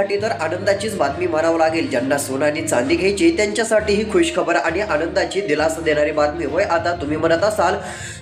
तर आनंदाचीच बातमी म्हणावं लागेल. ज्यांना सोनं आणि चांदी घ्यायची त्यांच्यासाठी ही खुश खबर आणि आनंदाची दिलासा देणारी बातमी. होय, आता तुम्ही म्हणत असाल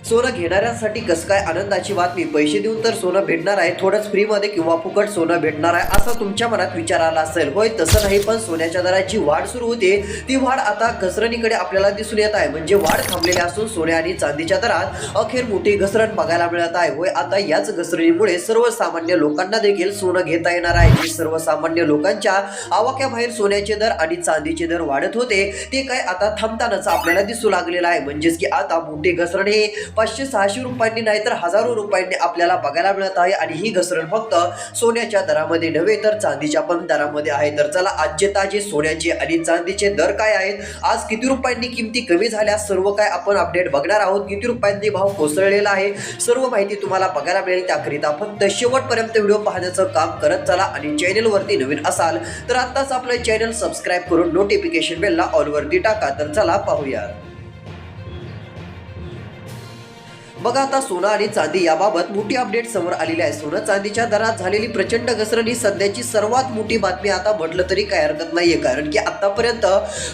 सोनं घेणाऱ्यांसाठी कसं काय आनंदाची बातमी, पैसे देऊन तर सोनं भेटणार आहे, थोडंच फ्रीमध्ये किंवा फुकट सोनं भेटणार आहे असं तुमच्या मनात विचार आला असेल. होय, तसं नाही, पण सोन्याच्या दराची वाढ सुरू होते. ती वाढ आता घसरणीकडे आपल्याला दिसून येत आहे. म्हणजे वाढ थांबलेली असून सोन्या आणि चांदीच्या दरात अखेर मोठी घसरण बघायला मिळत आहे. होय, आता याच घसरणीमुळे सर्वसामान्य लोकांना देखील सोनं घेता येणार आहे. सर्वसामान्य लोकांच्या आवाक्याबाहेर सोन्याचे दर आणि चांदीचे दर वाढत होते ते काय आता थांबतानाच आपल्याला दिसू लागलेलं आहे. म्हणजेच की आता मोठी घसरण हे 500-600 रुपयांनी नाही तर हजारो रुपयांनी आपल्याला बघायला मिळत आहे. आणि ही घसरण फक्त सोन्याच्या दरामध्ये नव्हे तर चांदीच्या पण दरामध्ये आहे. तर चला आजचे ताजे सोन्याचे आणि चांदीचे दर काय आहेत, आज किती रुपयांनी किमती कमी झाल्या, सर्व काय आपण अपडेट बघणार आहोत. किती रुपयांनी भाव कोसळलेला आहे, सर्व माहिती तुम्हाला बघायला मिळेल. त्याकरिता फक्त शेवटपर्यंत व्हिडिओ पाहण्याचं काम करत चला. आणि चॅनलवरती नवीन असाल तर आताच आपलं चॅनल सबस्क्राईब करून नोटिफिकेशन बेलला ऑल वरती टाका. तर चला पाहूया. बघा, आता सोनं आणि चांदी याबाबत मोठी अपडेट समोर आलेली आहे. सोनं चांदीच्या दरात झालेली प्रचंड घसरण ही सध्याची सर्वात मोठी बातमी आता म्हटलं तरी काय हरकत नाहीये. कारण की आतापर्यंत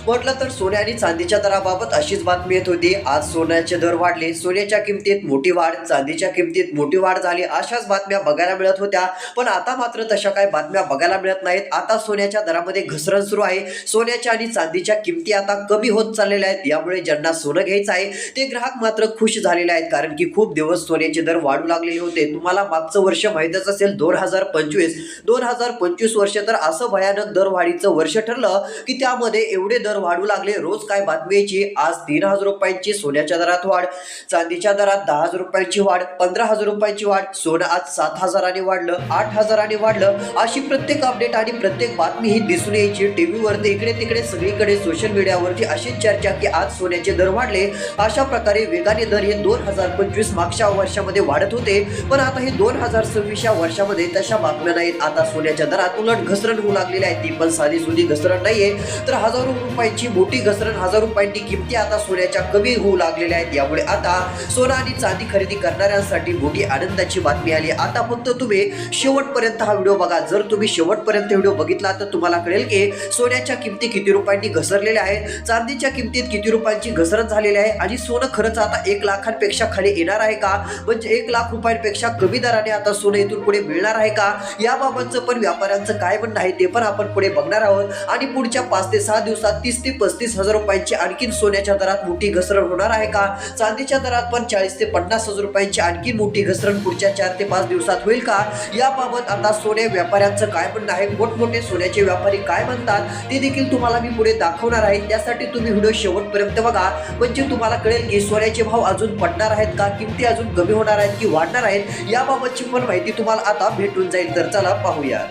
म्हटलं तर सोन्या आणि चांदीच्या दराबाबत अशीच बातमी येत होती. आज सोन्याचे दर वाढले, सोन्याच्या किमतीत मोठी वाढ, चांदीच्या किमतीत मोठी वाढ झाली, अशाच बातम्या बघायला मिळत होत्या. पण आता मात्र तशा काही बातम्या बघायला मिळत नाहीत. आता सोन्याच्या दरामध्ये घसरण सुरू आहे. सोन्याच्या आणि चांदीच्या किमती आता कमी होत चाललेल्या आहेत. यामुळे ज्यांना सोनं घ्यायचं आहे ते ग्राहक मात्र खुश झालेले आहेत. कारण की खूप दिवस सोन्याचे दर वाढू लागलेले होते. तुम्हाला मागचं वर्ष माहितच असेल 2025 वर्ष तर असं भयानक दरवाढीचं वर्ष ठरलं की त्यामध्ये एवढे दर वाढू लागले. रोज काय बातमी यायची, आज 3,000 रुपयांची सोन्याच्या दरात वाढ, चांदीच्या दरात 10,000 रुपयांची वाढ, 15,000 रुपयांची वाढ, सोनं आज 7,000 वाढलं, 8,000 वाढलं. अशी प्रत्येक अपडेट आणि प्रत्येक बातमी ही दिसून यायची टीव्हीवरती, इकडे तिकडे सगळीकडे सोशल मीडियावरती अशीच चर्चा की आज सोन्याचे दर वाढले. अशा प्रकारे वेगाने दर हे 2025 मागच्या वर्षामध्ये वाढत होते. पण आता हे 2026 वर्षामध्ये तशा बातम्या नाहीत. आता सोन्याच्या दरात उलट घसरण होऊ लागलेली आहे. ती पण साधी सुधी घसरण नाहीये, तर हजारो रुपयांची मोठी घसरण. 1,000 रुपयांनी किमती आता सोन्याच्या कमी होऊ लागलेल्या आहेत. यामुळे आता सोनं आणि चांदी खरेदी करणाऱ्यांसाठी मोठी आनंदाची बातमी आली. आता फक्त तुम्ही शेवटपर्यंत हा व्हिडिओ बघा. जर तुम्ही शेवटपर्यंत व्हिडिओ बघितला तर तुम्हाला कळेल की सोन्याच्या किमती किती रुपयांनी घसरलेल्या आहेत, चांदीच्या किमतीत किती रुपयांची घसरण झालेली आहे आणि सोनं खरंच आता 1 लाखांपेक्षा खाली येणार आहे का, म्हणजे 1 लाख रुपयांपेक्षा कमी दराने आता सोनं इथून पुढे मिळणार आहे का, याबाबतचं पण व्यापाऱ्यांचं काय म्हणणं आहे ते पण आपण पुढे बघणार आहोत. आणि पुढच्या 5 ते 6 दिवसात 30 ते 35 हजार रुपयांची आणखी सोन्याच्या दरात मोठी घसरण होणार आहे का, चांदीच्या दरात पण 40 ते 50 हजार रुपयांची आणखी मोठी घसरण पुढच्या 4 ते 5 दिवसात होईल का, याबाबत आता सोने व्यापाऱ्यांचं काय म्हणणं आहे, मोठमोठे सोन्याचे व्यापारी काय म्हणतात ते देखील तुम्हाला मी पुढे दाखवणार आहे. त्यासाठी तुम्ही व्हिडिओ शेवटपर्यंत बघा, म्हणजे तुम्हाला कळेल की सोन्याचे भाव अजून पडणार आहेत का, किमती अजून कमी होणार आहेत की वाढणार आहेत, याबाबतची पण माहिती तुम्हाला आता भेटून जाईल. तर चला पाहूया.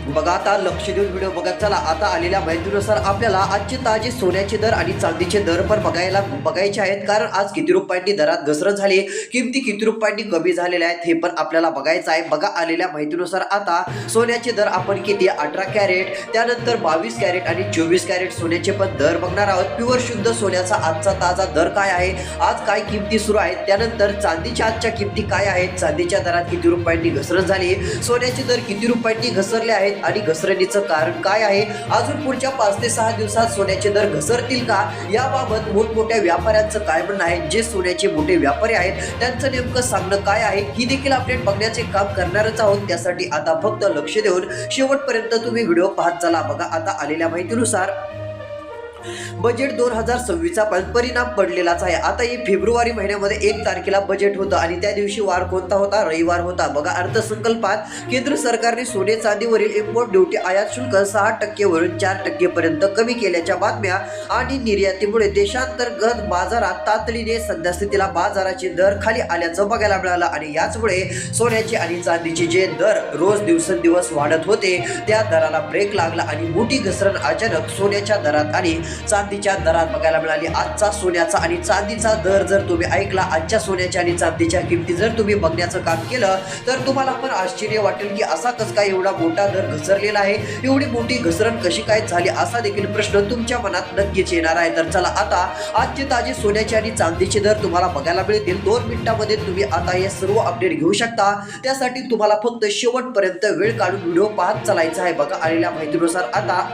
बघा, आता लक्ष देऊन व्हिडिओ बघत चला. आता आलेल्या माहितीनुसार आपल्याला आजचे ताजे सोन्याचे दर आणि चांदीचे दर पण बघायचे आहेत. कारण आज किती रुपयांनी दरात घसरण झाली, किमती किती रुपयांनी कमी झालेल्या आहेत हे पण आपल्याला बघायचं आहे. बघा, आलेल्या माहितीनुसार आता सोन्याचे दर आपण किती 18 कॅरेट, त्यानंतर 22 कॅरेट आणि 24 कॅरेट सोन्याचे पण दर बघणार आहोत. प्युअर शुद्ध सोन्याचा आजचा ताजा दर काय आहे, आज काय किमती सुरू आहेत, त्यानंतर चांदीच्या आजच्या किमती काय आहेत, चांदीच्या दरात किती रुपयांनी घसरण झाली, सोन्याचे दर किती रुपयांनी घसरले आहेत आणि घसरणीचं कारण काय आहे, अजून पुढच्या 5 ते 6 दिवसात सोन्याचे दर घसरतील का, याबाबत मोठमोठ्या व्यापाऱ्यांचं काय म्हणणं आहे, जे सोन्याचे मोठे व्यापारी आहेत त्यांचं नेमकं सांगणं काय आहे, ही देखील अपडेट बघण्याचे काम करणारच आहोत. त्यासाठी आता फक्त लक्ष देऊन शेवटपर्यंत तुम्ही व्हिडिओ पाहत चला. बघा, आता आलेल्या माहितीनुसार बजेट 2026चा परिणाम पडलेलाच आहे. आता हे फेब्रुवारी महिन्यामध्ये 1 तारखेला बजेट होतं आणि त्या दिवशी वार कोणता होता, रविवार होता. बघा, अर्थसंकल्पात केंद्र सरकारने सोने चांदीवरील इम्पोर्ट ड्युटी आयात शुल्क 6% वरून 4% पर्यंत कमी केल्याच्या बातम्या आणि निर्यातीमुळे देशांतर्गत बाजारात तातडीने सद्यस्थितीला बाजाराचे दर खाली आल्याचं बघायला मिळालं. आणि याचमुळे सोन्याचे आणि चांदीचे जे दर रोज दिवसेंदिवस वाढत होते त्या दराला ब्रेक लागला आणि मोठी घसरण अचानक सोन्याच्या दरात आणि चांदीच्या दरात बघायला मिळाली. आजचा सोन्याचा आणि चांदीचा दर जर तुम्ही ऐकला, आजच्या सोन्याच्या आणि चांदीच्या किमती जर तुम्ही बघण्याचं काम केलं तर तुम्हाला पण आश्चर्य वाटेल की असा कसं काय एवढा मोठा दर घसरलेला आहे, एवढी मोठी घसरण कशी काय झाली, असा देखील प्रश्न तुमच्या मनात नक्कीच येणार आहे. तर चला आता आजचे ताजे सोन्याचे आणि चांदीचे दर तुम्हाला बघायला मिळतील. 2 मिनिटांमध्ये तुम्ही आता हे सर्व अपडेट घेऊ शकता. त्यासाठी तुम्हाला फक्त शेवटपर्यंत वेळ काढून व्हिडिओ पाहत चालायचा आहे. बघा आलेल्या माहितीनुसार आता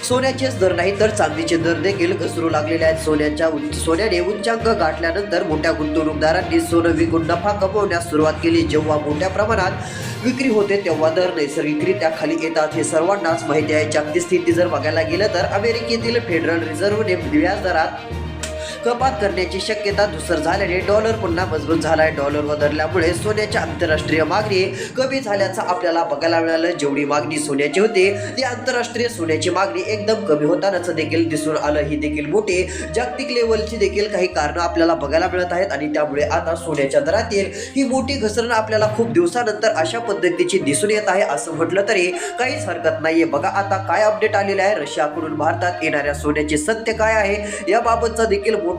सोन्याचेच दर नाही तर चांदीचे दर देखील घसरू लागलेले आहेत. सोन्याने उच्चांक गाठल्यानंतर मोठ्या गुंतवणूकदारांनी सोनं विकून नफा कमवण्यास सुरुवात केली. जेव्हा मोठ्या प्रमाणात विक्री होते तेव्हा दर नैसर्गिकरित्या खाली येतात, हे सर्वांनाच माहिती आहे. जागतिक स्थिती जर बघायला गेलं तर अमेरिकेतील फेडरल रिझर्व्हने व्याज दरात कपात करण्याची शक्यता धूसर झाल्याने डॉलर पुन्हा मजबूत झालाय. डॉलर वधारल्यामुळे सोन्याच्या आंतरराष्ट्रीय मागणी कमी झाल्याचं आपल्याला बघायला मिळालं. जेवढी मागणी सोन्याची होती ती आंतरराष्ट्रीय सोन्याची मागणी एकदम कमी होतानाच देखील दिसून आलं. ही देखील मोठी जागतिक लेवलची देखील काही कारणं आपल्याला बघायला मिळत आहेत आणि त्यामुळे आता सोन्याच्या दरातील ही मोठी घसरण आपल्याला खूप दिवसानंतर अशा पद्धतीची दिसून येत आहे असं म्हटलं तरी काहीच हरकत नाहीये. बघा आता काय अपडेट आलेला आहे. रशियाकडून भारतात येणाऱ्या सोन्याचे सत्य काय आहे याबाबतचा देखील मोठा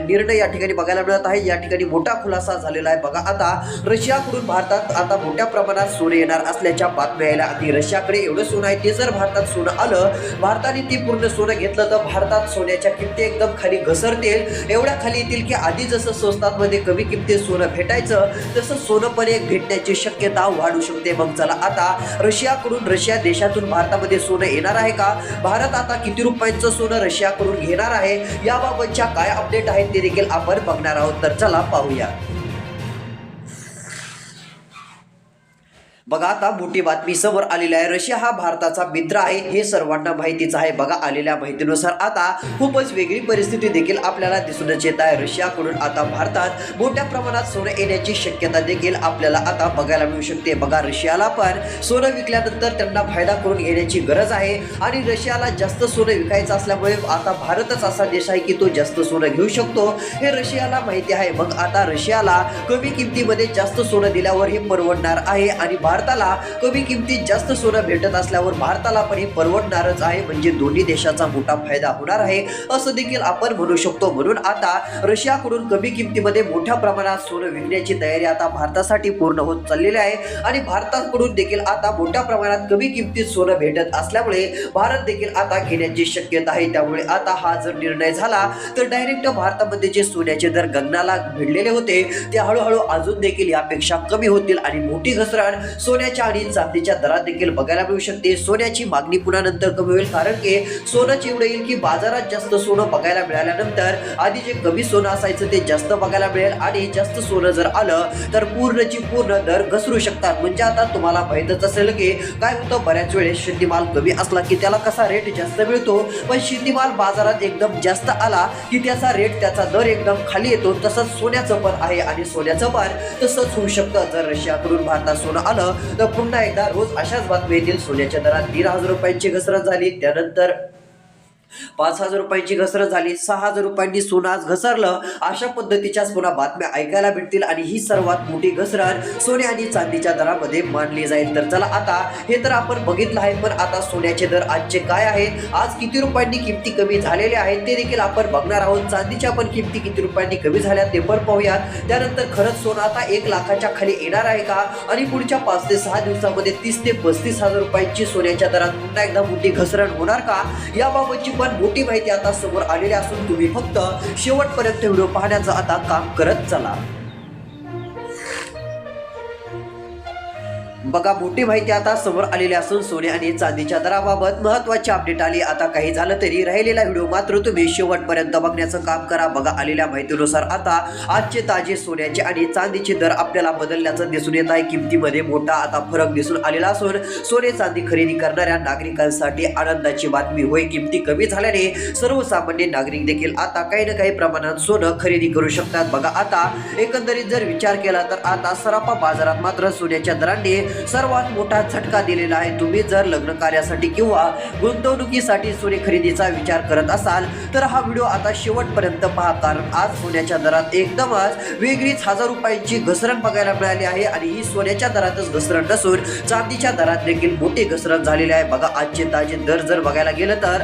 निर्णय या ठिकाणी बघायला मिळत आहे. या ठिकाणी मोठा खुलासा झालेला आहे. बघा आता रशियाकडून भारतात आता मोठ्या प्रमाणात सोने येणार असल्याच्या बातम्या यायला. आणि रशियाकडे एवढं सोनं आहे ते जर भारतात सोनं आलं, भारताने ती पूर्ण सोनं घेतलं तर भारतात सोन्याच्या किमती एकदम खाली घसरतील. एवढ्या खाली येतील की आधी जसं स्वस्तांमध्ये कमी किमतीत सोनं भेटायचं तसं सोनं पण एक भेटण्याची शक्यता वाढू शकते. मग चला आता रशिया देशातून भारतामध्ये सोनं येणार आहे का, भारत आता किती रुपयांचं सोनं रशियाकडून घेणार आहे याबाबतच्या काय अपडेट आहेत ते देखील आपण बघणार आहोत. तर चला पाहूया. बघा आता मोठी बातमी समोर आलेली आहे. रशिया हा भारताचा मित्र आहे हे सर्वांना माहितीच आहे. बघा आलेल्या माहितीनुसार आता खूपच वेगळी परिस्थिती देखील आपल्याला दिसूनच येत आहे. रशियाकडून आता भारतात मोठ्या प्रमाणात सोनं येण्याची शक्यता देखील आपल्याला आता बघायला मिळू शकते. बघा रशियाला पण सोनं विकल्यानंतर त्यांना फायदा करून घेण्याची गरज आहे आणि रशियाला जास्त सोनं विकायचं असल्यामुळे आता भारतच असा देश आहे की तो जास्त सोनं घेऊ शकतो हे रशियाला माहिती आहे. मग आता रशियाला कमी किमतीमध्ये जास्त सोनं दिल्यावर हे परवडणार आहे आणि भारताला कमी किमतीत जास्त सोनं भेटत असल्यावर भारताला पण हे परवडणारच आहे. म्हणजे दोन्ही देशाचा मोठा फायदा होणार आहे असं देखील आपण म्हणू शकतो. म्हणून आता रशियाकडून कमी किमतीमध्ये मोठ्या प्रमाणात सोनं विकण्याची तयारी आता भारतासाठी पूर्ण होत चाललेली आहे आणि भारताकडून देखील आता मोठ्या प्रमाणात कमी किमतीत सोनं भेटत असल्यामुळे भारत देखील आता घेण्याची शक्यता आहे. त्यामुळे आता हा जर निर्णय झाला तर डायरेक्ट भारतामध्ये जे सोन्याचे दर गगनाला भिडलेले होते ते हळूहळू अजून देखील यापेक्षा कमी होतील आणि मोठी घसरण सोन्याच्या आणि चांदीच्या दरात देखील बघायला मिळू शकते. सोन्याची मागणी पुन्हा नंतर कमी होईल कारण की सोनं एवढं येईल की बाजारात जास्त सोनं बघायला मिळाल्यानंतर आधी जे कमी सोनं असायचं ते जास्त बघायला मिळेल आणि जास्त सोनं जर आलं तर पूर्णची पूर्ण दर घसरू शकतात. म्हणजे आता तुम्हाला माहीतच असेल की काय होतं, बऱ्याच वेळेस शेतीमाल कमी असला की त्याला कसा रेट जास्त मिळतो, पण शेतीमाल बाजारात एकदम जास्त आला की त्याचा रेट त्याचा दर एकदम खाली येतो. तसंच सोन्याचं पण आहे आणि सोन्याचं पण तसंच होऊ शकतं. जर रशियाकडून भारतात सोनं आलं तर पुन्हा एकदा रोज अशाच बातम्या येतील. सोन्याच्या दरात 1,500 रुपयांची घसरण झाली, त्यानंतर 5,000 रुपयांची घसरण झाली, 6,000 रुपयांनी सोनं आज घसरलं, अशा पद्धतीच्याच पुन्हा बातम्या ऐकायला भेटतील आणि ही सर्वात मोठी घसरण सोने आणि चांदीच्या दरामध्ये मानली जाईल. तर चला आता हे तर आपण बघितलं आहे, पण आता सोन्याचे दर आजचे काय आहेत, आज किती रुपयांनी किमती कमी झालेल्या आहेत ते देखील आपण बघणार आहोत. चांदीच्या पण किमती किती रुपयांनी कमी झाल्या ते पण पाहूयात. त्यानंतर खरंच सोनं आता 1 लाखाच्या खाली येणार आहे का आणि पुढच्या 5 ते 6 दिवसामध्ये 30 ते 35,000 रुपयांची सोन्याच्या दरात पुन्हा एकदा मोठी घसरण होणार का याबाबतची पण मोठी माहिती आता समोर आलेली असून तुम्ही फक्त शेवटपर्यंत व्हिडिओ पाहण्याचं आता काम करत चला. बघा मोठी माहिती आता समोर आलेली असून सोने आणि चांदीच्या दराबाबत महत्त्वाची अपडेट आली. आता काही झालं तरी राहिलेला व्हिडिओ मात्र तुम्ही शेवटपर्यंत बघण्याचं काम करा. बघा आलेल्या माहितीनुसार आता आजचे ताजे सोन्याचे आणि चांदीचे दर आपल्याला बदलल्याचं दिसून येत आहे. किमतीमध्ये मोठा आता फरक दिसून आलेला असून सोने चांदी खरेदी करणाऱ्या नागरिकांसाठी आनंदाची बातमी होय. किमती कमी झाल्याने सर्वसामान्य नागरिक देखील आता काही ना काही प्रमाणात सोनं खरेदी करू शकतात. बघा आता एकंदरीत जर विचार केला तर आता सराफा बाजारात मात्र सोन्याच्या दरांनी सर्वात मोठा झटका दिलेला आहे. तुम्ही जर लग्न कार्यासाठी किंवा गुंतवणुकीसाठी सोने खरेदीचा विचार करत असाल तर हा व्हिडिओ आता शेवटपर्यंत पहा, कारण आज सोन्याच्या दरात एकदमच वेगळीच 1,000 रुपयांची घसरण बघायला मिळाली आहे आणि ही सोन्याच्या दरातच घसरण नसून चांदीच्या दरात देखील मोठी घसरण झालेली आहे. बघा आजचे ताजे दर जर बघायला गेलं तर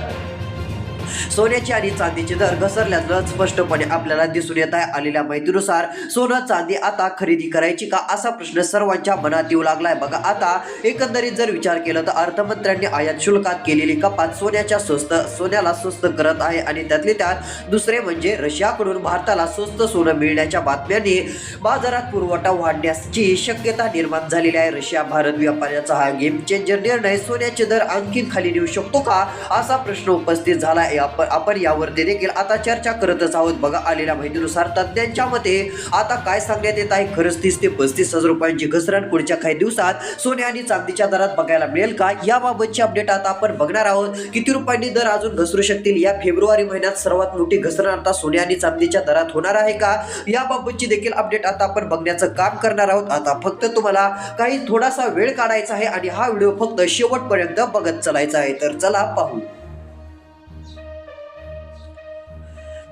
सोन्याचे आणि चांदीचे दर घसरल्याचं स्पष्टपणे आपल्याला दिसून येत आहे. आलेल्या माहितीनुसार सोनं चांदी आता खरेदी करायची का असा प्रश्न सर्वांच्या मनात येऊ लागलाय. बघा आता एकंदरीत जर विचार केला तर अर्थमंत्र्यांनी आयात शुल्कात केलेली कपात सोन्याला स्वस्त करत आहे आणि त्यातले त्यात दुसरे म्हणजे रशियाकडून भारताला स्वस्त सोनं मिळण्याच्या बातम्यांनी बाजारात पुरवठा वाढण्याची शक्यता निर्माण झालेली आहे. रशिया भारत व्यापाराचा हा गेम चेंजर निर्णय सोन्याचे दर आणखी खाली नेऊ शकतो का असा प्रश्न उपस्थित झाला आहे. आपण यावरती देखील आता चर्चा करतच आहोत. बघा आलेल्या माहितीनुसार तज्ञांच्या मते आता काय सांगण्यात येत आहे, खरंच 30 ते 35 हजार रुपयांची घसरण पुढच्या काही दिवसात सोन्या आणि चांदीच्या दरात बघायला मिळेल का, याबाबतची अपडेट आता आपण बघणार आहोत. किती रुपयांनी दर अजून घसरू शकतील, या फेब्रुवारी महिन्यात सर्वात मोठी घसरण आता सोन्या आणि चांदीच्या दरात होणार आहे का, याबाबतची देखील अपडेट आता आपण बघण्याचं काम करणार आहोत. आता फक्त तुम्हाला काही थोडासा वेळ काढायचा आहे आणि हा व्हिडिओ फक्त शेवटपर्यंत बघत चालायचा आहे. तर चला पाहू.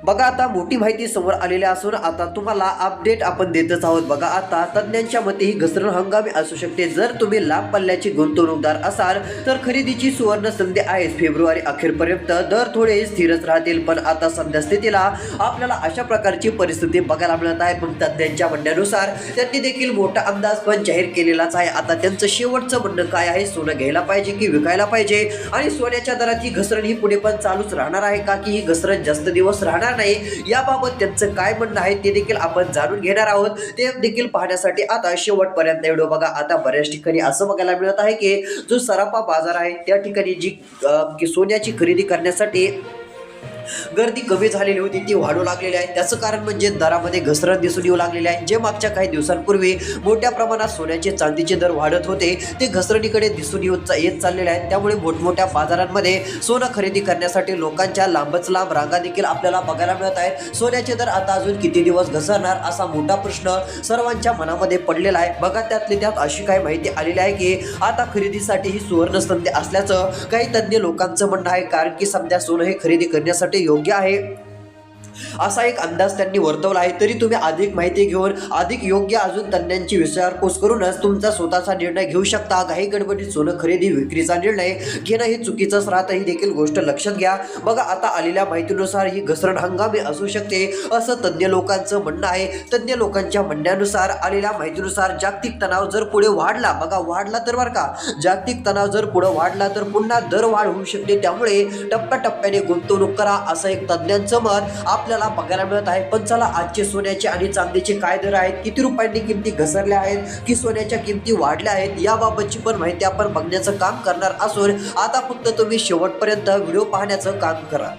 बघा आता मोठी माहिती समोर आलेली असून आता तुम्हाला अपडेट आपण देतच आहोत. बघा आता तज्ञांच्या मते ही घसरण हंगामी असू शकते. जर तुम्ही लांब पल्ल्याची गुंतवणूकदार असाल तर खरेदीची सुवर्ण संधी आहे. फेब्रुवारी अखेरपर्यंत दर थोडे स्थिरच राहतील, पण आता सध्या स्थितीला आपल्याला अशा प्रकारची परिस्थिती बघायला मिळत आहे. पण तज्ञांच्या म्हणण्यानुसार त्यांनी देखील मोठा अंदाज पण जाहीर केलेलाच आहे. आता त्यांचं शेवटचं म्हणणं काय आहे, सोनं घ्यायला पाहिजे की विकायला पाहिजे आणि सोन्याच्या दरात ही घसरण ही पुढे पण चालूच राहणार आहे का, की ही घसरण जास्त दिवस राहणार नाही, याबाबत त्यांचं काय म्हणणं आहे ते देखील आपण जाणून घेणार आहोत. ते देखील पाहण्यासाठी आता शेवटपर्यंत व्हिडिओ बघा. आता बऱ्याच ठिकाणी असं बघायला मिळत आहे की जो सराफा बाजार आहे त्या ठिकाणी जी सोन्याची खरेदी करण्यासाठी गर्दी कमी झालेली होती ती वाढू लागलेली आहे. त्याचं कारण म्हणजे दरामध्ये घसरण दिसून येऊ लागलेली आहे. जे मागच्या काही दिवसांपूर्वी मोठ्या प्रमाणात सोन्याचे चांदीचे दर वाढत होते ते घसरणीकडे दिसून येत चाललेले आहेत. त्यामुळे मोठमोठ्या बाजारांमध्ये सोनं खरेदी करण्यासाठी लोकांच्या लांबच लांब रांगा देखील आपल्याला बघायला मिळत आहेत. सोन्याचे दर आता अजून किती दिवस घसरणार असा मोठा प्रश्न सर्वांच्या मनामध्ये पडलेला आहे. बघा त्यातली त्यात अशी काही माहिती आलेली आहे की आता खरेदीसाठी ही सुवर्ण संधी असल्याचं काही तज्ञ लोकांचं म्हणणं आहे. कारण की सध्या सोनं हे खरेदी करण्यासाठी योग्य आहे असा एक अंदाज त्यांनी वर्तवला आहे. तरी तुम्ही अधिक माहिती घेऊन अधिक योग्य अजून तज्ञांची विचारपूस करूनच तुमचा स्वतःचा निर्णय घेऊ शकता. घाई गडबडीत सोनं खरेदी विक्रीचा निर्णय घेणं हे चुकीचंच राहतं, ही देखील गोष्ट लक्षात घ्या. बघा आता आलेल्या माहितीनुसार ही घसरण हंगामी असू शकते असं तज्ञ लोकांचं म्हणणं आहे. तज्ञ लोकांच्या म्हणण्यानुसार आलेल्या माहितीनुसार जागतिक तणाव जर पुढे वाढला, बघा वाढला तर बरं का, जागतिक तणाव जर पुढे वाढला तर पुन्हा दर वाढ होऊ शकते. त्यामुळे टप्प्याटप्प्याने गुंतवणूक करा असं एक तज्ञांचं मत आपल्याला बघायला मिळत आहे. पण चला आजचे सोन्याचे आणि चांदीचे काय दर आहेत, किती रुपयांनी किमती घसरल्या आहेत की सोन्याच्या किमती वाढल्या आहेत, याबाबतची पण माहिती आपण बघण्याचं काम करणार असून आता फक्त तुम्ही शेवटपर्यंत व्हिडिओ पाहण्याचं काम करा.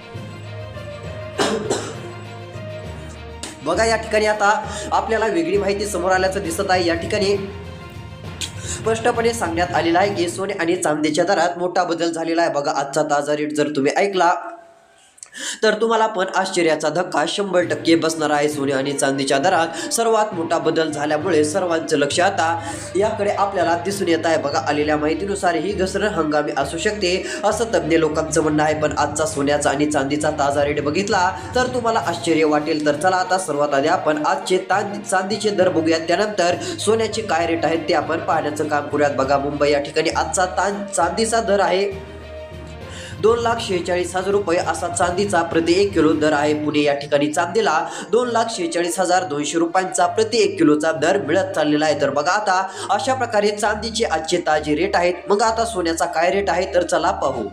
बघा या ठिकाणी आता आपल्याला वेगळी माहिती समोर आल्याचं दिसत आहे. या ठिकाणी स्पष्टपणे सांगण्यात आलेलं आहे की सोने आणि चांदीच्या दरात मोठा बदल झालेला आहे. बघा आजचा ताजा रेट जर तुम्ही ऐकला तर तुम्हाला पण आश्चर्याचा धक्का 100% बसणार आहे. सोने आणि चांदीच्या दरात सर्वात मोठा बदल झाल्यामुळे सर्वांचं लक्ष आता याकडे आपल्याला दिसून येत आहे. बघा आलेल्या माहितीनुसार ही घसरण हंगामी असू शकते असं तज्ञ लोकांचं म्हणणं आहे. पण आजचा सोन्याचा आणि चांदीचा ताजा रेट बघितला तर तुम्हाला आश्चर्य वाटेल. तर चला आता सर्वात आधी आपण आजचे चांदीचे दर बघूयात, त्यानंतर सोन्याचे काय रेट आहेत ते आपण पाहण्याचं काम करूयात. बघा मुंबई या ठिकाणी आजचा चांदीचा दर आहे 2,46,000 रुपये असा चांदीचा प्रति 1 किलो दर आहे. पुणे या ठिकाणी चांदीला 2,46,200 रुपयांचा प्रति 1 किलोचा दर मिळत चाललेला आहे. तर बघा आता अशा प्रकारे चांदीचे आजचे ताजे रेट आहेत. मग आता सोन्याचा काय रेट आहे तर चला पाहू.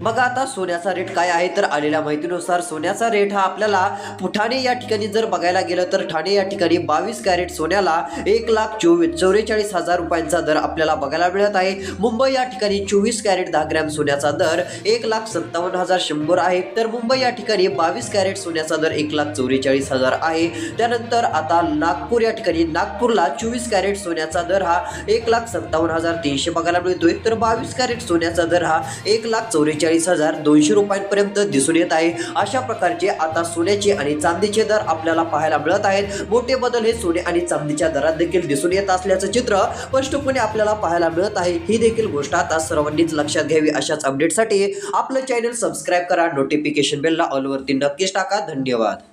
बघा आता सोन्याचा रेट काय आहे तर आलेल्या माहितीनुसार सोन्याचा रेट हा आपल्याला ठाणे या ठिकाणी जर बघायला गेलं तर ठाणे या ठिकाणी 22 कॅरेट सोन्याला 1,44,000 रुपयांचा दर आपल्याला बघायला मिळत आहे. मुंबई या ठिकाणी 24 कॅरेट 10 ग्रॅम सोन्याचा दर 1,57,100 आहे. तर मुंबई या ठिकाणी 22 कॅरेट सोन्याचा दर 1,44,000 आहे. त्यानंतर आता नागपूर या ठिकाणी नागपूरला 24 कॅरेट सोन्याचा दर हा 1,57,300 बघायला मिळतोय. तर 22 कॅरेट सोन्याचा दर हा 1,44,200 रुपयांपर्यंत दिसून येत आहे. अशा प्रकारचे आता सोन्याचे आणि चांदीचे दर आपल्याला पाहायला मिळत आहेत. मोठे बदल हे सोने आणि चांदीच्या दरात देखील दिसून येत असल्याचं चित्र स्पष्टपणे आपल्याला पाहायला मिळत आहे. ही देखील गोष्ट आता सर्वांनीच लक्षात घ्यावी. अशाच अपडेटसाठी आपलं चॅनल सबस्क्राईब करा, नोटिफिकेशन बेलला ऑल वरती नक्कीच टाका. धन्यवाद.